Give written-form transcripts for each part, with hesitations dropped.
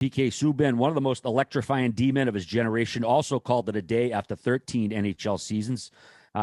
PK Subban, one of the most electrifying D-men of his generation, also called it a day after 13 NHL seasons.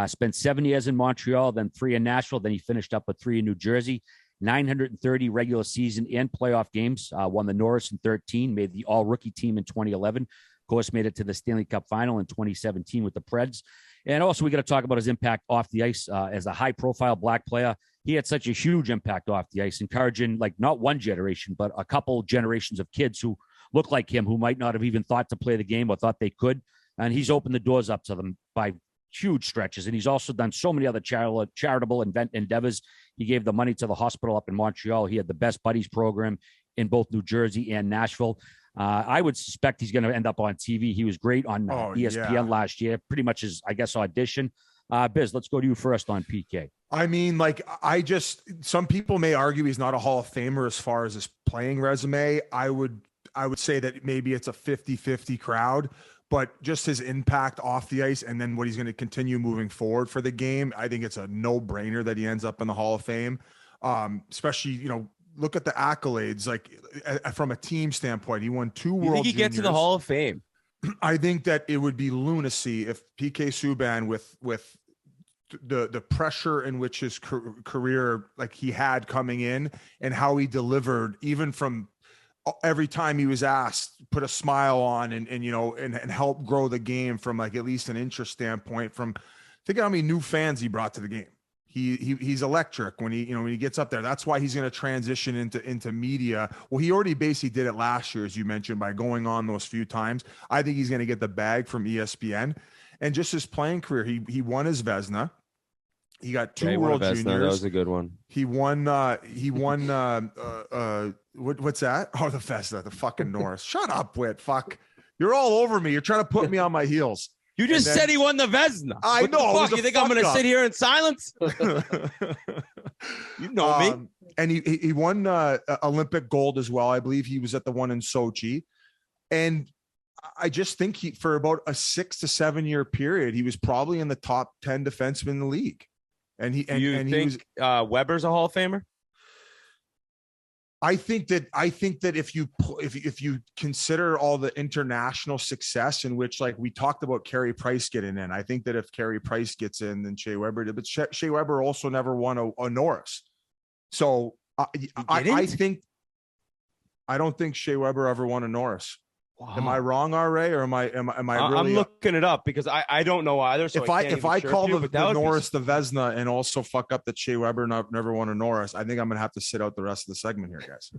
Spent 7 years in Montreal, then 3 in Nashville. Then he finished up with 3 in New Jersey. 930 regular season and playoff games. Won the Norris in 13, made the all-rookie team in 2011. Of course, made it to the Stanley Cup final in 2017 with the Preds. And also, we got to talk about his impact off the ice as a high-profile black player. He had such a huge impact off the ice, encouraging like not one generation, but a couple generations of kids who look like him, who might not have even thought to play the game or thought they could. And he's opened the doors up to them by huge stretches. And he's also done so many other charitable endeavors. He gave the money to the hospital up in Montreal. He had the Best Buddies program in both New Jersey and Nashville. I would suspect he's going to end up on TV. He was great on ESPN last year, pretty much his, I guess, audition. Biz, let's go to you first on PK. I mean, some people may argue he's not a Hall of Famer as far as his playing resume. I would say that maybe it's a 50-50 crowd, but just his impact off the ice and then what he's going to continue moving forward for the game, I think it's a no-brainer that he ends up in the Hall of Fame. Especially, look at the accolades, like from a team standpoint. He won 2 World Juniors. You think he gets to the Hall of Fame? I think that it would be lunacy if PK Subban with the pressure in which his career, like he had coming in and how he delivered, even from every time he was asked, put a smile on and help grow the game from like at least an interest standpoint. From think how many new fans he brought to the game. He's electric when he gets up there. That's why he's going to transition into media. Well, he already basically did it last year, as you mentioned, by going on those few times. I think he's going to get the bag from ESPN, and just his playing career. He won his Vezina. He got 2 World Juniors. That was a good one. He won. What's that? Oh, the Vezina, the fucking Norris. Shut up, Whit. Fuck. You're all over me. You're trying to put me on my heels. You just said he won the Vezina. I know. You think I'm going to sit here in silence? You know me. And he won Olympic gold as well. I believe he was at the one in Sochi. And I just think for about a 6 to 7 year period, he was probably in the top 10 defensemen in the league. And he think Weber's a Hall of Famer? I think that if you consider all the international success in which, like we talked about Carey Price getting in, I think that if Carey Price gets in, then Shea Weber did. But Shea Weber also never won a Norris. So I don't think Shea Weber ever won a Norris. Wow. Am I wrong, RA, or am I really? I'm looking it up because I don't know either. So if I call the Norris the Vezina and also fuck up that Shea Weber never won a Norris, I think I'm gonna have to sit out the rest of the segment here, guys.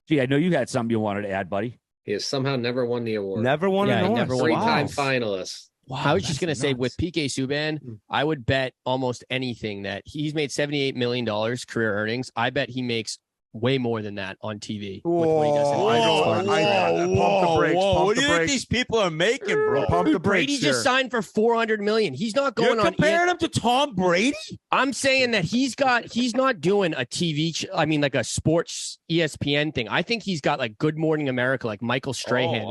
Gee, I know you had something you wanted to add, buddy. He has somehow never won the award. Never won a Norris. Never won. 3-time finalist. Wow, I was just going to say with PK Subban, I would bet almost anything that he's made $78 million career earnings. I bet he makes way more than that on TV. Pump the brakes. What do you think these people are making, bro? Pump the brakes. Brady just signed for $400 million. He's not going on. You're comparing him to Tom Brady? I'm saying that he's not doing a TV. Like a sports ESPN thing. I think he's got like Good Morning America, like Michael Strahan.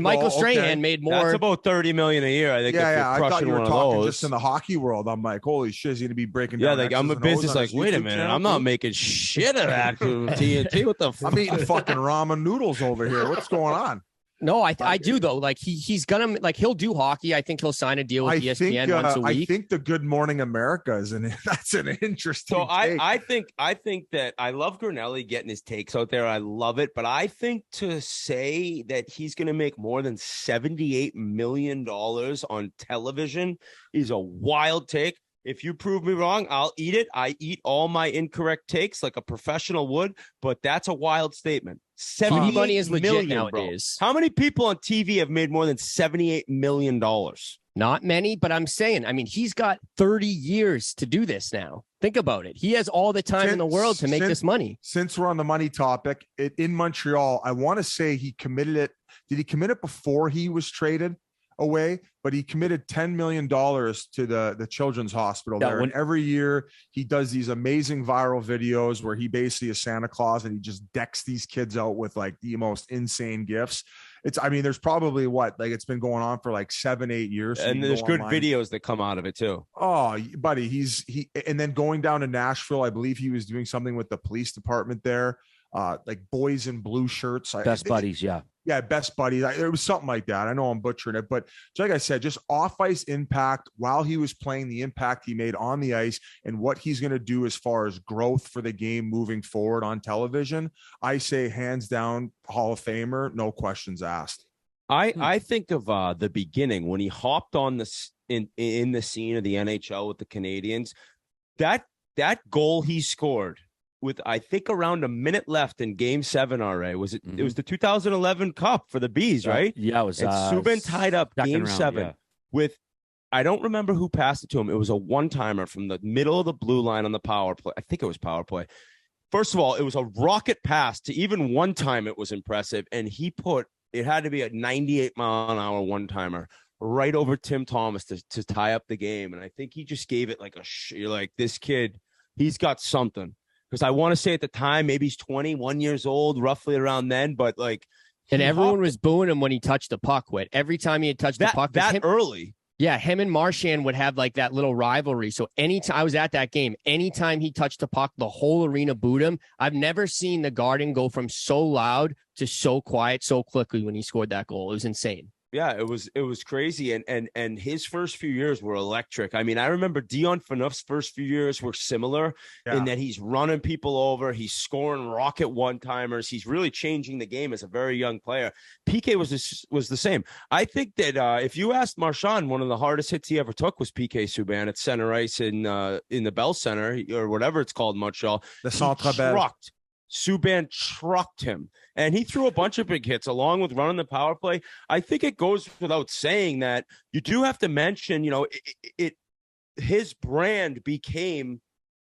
Michael Strahan made more. That's about $30 million a year. I think. Yeah. I thought you were talking just in the hockey world. I'm like, holy shit, he's going to be breaking down. Yeah, like I'm a business. Like, wait a minute, I'm not making shit of that TNT. What the fuck? I'm eating fucking ramen noodles over here. What's going on? No, I do though. Like he's gonna he'll do hockey. I think he'll sign a deal with ESPN once a week. I think the Good Morning America that's an interesting. So I think that I love Grinelli getting his takes out there. I love it, but I think to say that he's going to make more than $78 million on television is a wild take. If you prove me wrong, I'll eat it. I eat all my incorrect takes like a professional would, but that's a wild statement. TV money is legit nowadays. Bro. How many people on TV have made more than $78 million? Not many, but I'm saying, he's got 30 years to do this now. Think about it. He has all the time in the world to make this money. Since we're on the money topic, in Montreal, I want to say he committed it. Did he commit it before he was traded away? But he committed $10 million to the children's hospital there. And every year he does these amazing viral videos where he basically is Santa Claus and he just decks these kids out with like the most insane gifts. There's probably it's been going on for like 7-8 years. And there's good videos that come out of it too. Oh, buddy, and then going down to Nashville, I believe he was doing something with the police department there. like boys in blue shirts. Best buddies. Yeah. Yeah, best buddies. It was something like that. I know I'm butchering it, but like I said, just off-ice impact while he was playing, the impact he made on the ice and what he's going to do as far as growth for the game moving forward on television. I say hands down Hall of Famer, no questions asked. I think of the beginning when he hopped on this in the scene of the NHL with the Canadiens. That goal he scored with, I think, around a minute left in Game 7. RA, was it? Mm-hmm. It was the 2011 Cup for the Bees, right? Yeah, it was. And Subban tied up Game 7 with, I don't remember who passed it to him. It was a one-timer from the middle of the blue line on the power play. I think it was power play. First of all, it was a rocket pass to even one time. It was impressive, and it had to be a 98-mile-an-hour one-timer right over Tim Thomas to tie up the game. And I think he just gave it like you're like, this kid, he's got something. Because I want to say at the time, maybe he's 21 years old, roughly around then. But like, and everyone was booing him when he touched the puck. Every time he had touched the puck, early. Yeah, him and Marchand would have like that little rivalry. So anytime I was at that game, anytime he touched the puck, the whole arena booed him. I've never seen the Garden go from so loud to so quiet so quickly when he scored that goal. It was insane. Yeah, it was crazy. And his first few years were electric. I mean, I remember Dion Phaneuf's first few years were similar in that he's running people over. He's scoring rocket one-timers. He's really changing the game as a very young player. PK was the same. I think that if you asked Marchand, one of the hardest hits he ever took was PK Subban at center ice in the Bell Center or whatever it's called in Montreal. The Centre Bell. Subban trucked him, and he threw a bunch of big hits along with running the power play. I think it goes without saying that you do have to mention, his brand became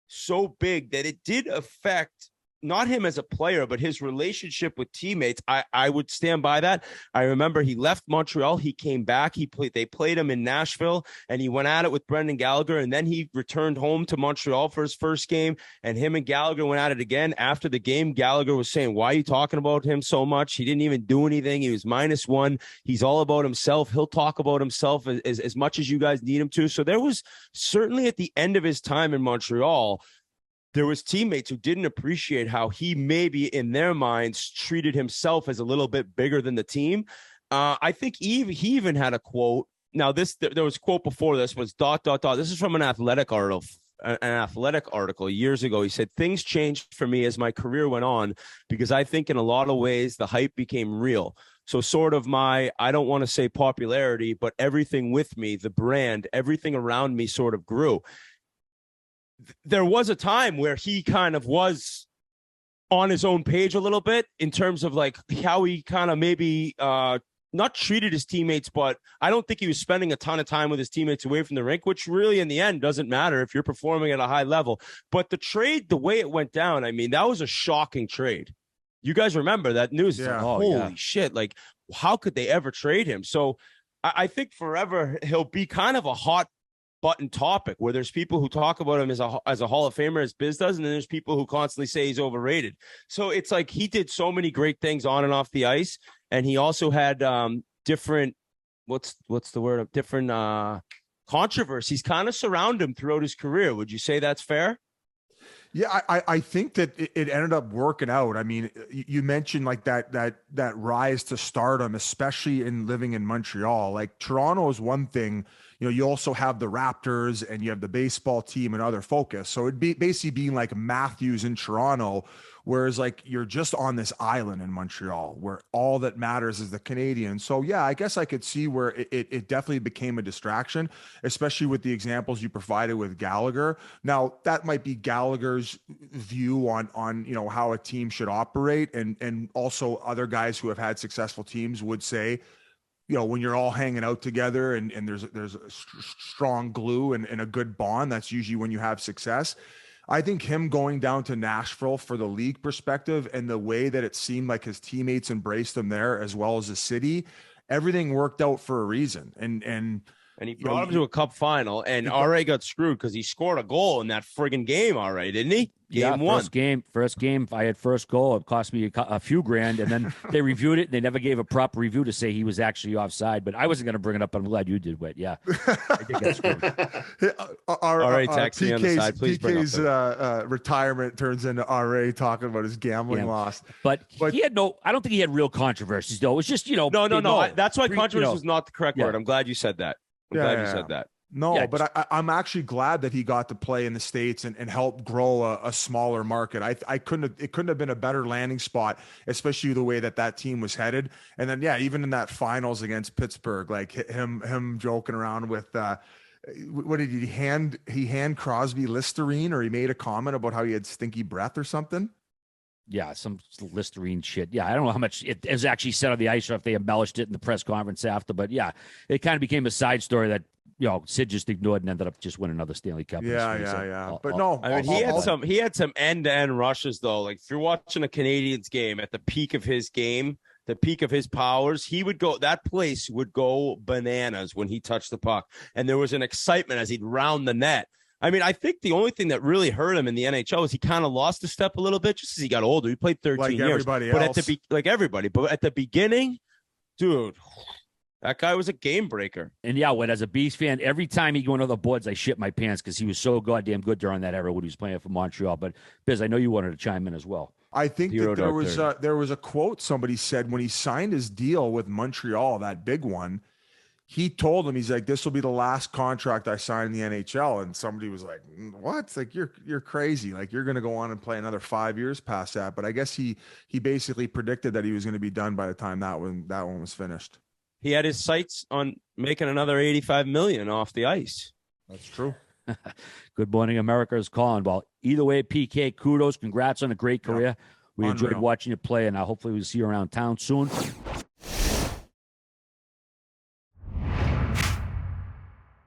so big that it did affect not him as a player, but his relationship with teammates. I would stand by that. I remember he left Montreal. He came back. They played him in Nashville, and he went at it with Brendan Gallagher. And then he returned home to Montreal for his first game, and him and Gallagher went at it again. After the game, Gallagher was saying, "Why are you talking about him so much? He didn't even do anything. He was -1. He's all about himself. He'll talk about himself as much as you guys need him to." So there was certainly at the end of his time in Montreal, there was teammates who didn't appreciate how he maybe in their minds treated himself as a little bit bigger than the team. I think he even had a quote. Now there was a quote before this was ... This is from an athletic article years ago. He said, "Things changed for me as my career went on because I think in a lot of ways the hype became real. So sort of I don't want to say popularity, but everything with me, the brand, everything around me sort of grew." There was a time where he kind of was on his own page a little bit in terms of like how he kind of maybe not treated his teammates, but I don't think he was spending a ton of time with his teammates away from the rink, which really in the end doesn't matter if you're performing at a high level. But the trade, the way it went down, I mean, that was a shocking trade. You guys remember that news? Yeah. Like, holy shit. Like, how could they ever trade him? So I think forever he'll be kind of a hot button topic where there's people who talk about him as a Hall of Famer, as Biz does, and then there's people who constantly say he's overrated. So it's like he did so many great things on and off the ice, and he also had different controversies kind of surround him throughout his career. Would you say that's fair? Yeah, I think that it ended up working out. I mean, you mentioned like that rise to stardom, especially in living in Montreal. Like Toronto is one thing. You also have the Raptors and you have the baseball team and other focus. So it'd be basically being like Matthews in Toronto, whereas like you're just on this island in Montreal where all that matters is the Canadians. So yeah, I guess I could see where it definitely became a distraction, especially with the examples you provided with Gallagher. Now that might be Gallagher's view on how a team should operate, and also other guys who have had successful teams would say, when you're all hanging out together and there's a strong glue and a good bond, that's usually when you have success. I think him going down to Nashville for the league perspective and the way that it seemed like his teammates embraced him there as well as the city, everything worked out for a reason. And And he brought him to a cup final, and RA got screwed because he scored a goal in that friggin' game, RA, didn't he? Game one. First game, I had first goal. It cost me a few grand, and then they reviewed it, and they never gave a proper review to say he was actually offside. But I wasn't going to bring it up, but I'm glad you did, Whit. Yeah. I did get screwed. RA text me on the side. Please PK's retirement turns into RA talking about his gambling loss. But he had I don't think he had real controversies, though. It was just, No. That's why controversy is not the correct word. I'm glad you said that. I'm glad you said that. No, but I'm actually glad that he got to play in the States and help grow a smaller market. It couldn't have been a better landing spot, especially the way that team was headed. And then, even in that finals against Pittsburgh, like him joking around with, what did he hand Crosby Listerine, or he made a comment about how he had stinky breath or something? Yeah, some Listerine shit. Yeah, I don't know how much it was actually said on the ice or if they embellished it in the press conference after, but it kind of became a side story that Sid just ignored and ended up just winning another Stanley Cup. But no, I mean, he had some end-to-end rushes though. Like through watching a Canadiens game at the peak of his game, the peak of his powers, that place would go bananas when he touched the puck, and there was an excitement as he'd round the net. I mean, I think the only thing that really hurt him in the NHL is he kind of lost a step a little bit just as he got older. He played 13 years, everybody else. But at the beginning, dude. That guy was a game breaker. And as a Beast fan, every time he go into the boards, I shit my pants because he was so goddamn good during that era when he was playing for Montreal. But Biz, I know you wanted to chime in as well. I think that there was a quote somebody said when he signed his deal with Montreal, that big one. He told him, he's like, this will be the last contract I sign in the NHL. And somebody was like, what? It's like, you're crazy. Like, you're going to go on and play another 5 years past that. But I guess he basically predicted that he was going to be done by the time that one was finished. He had his sights on making another $85 million off the ice. That's true. Good Morning America is calling. Well, either way, PK, kudos. Congrats on a great career. We enjoyed watching you play, and hopefully we'll see you around town soon.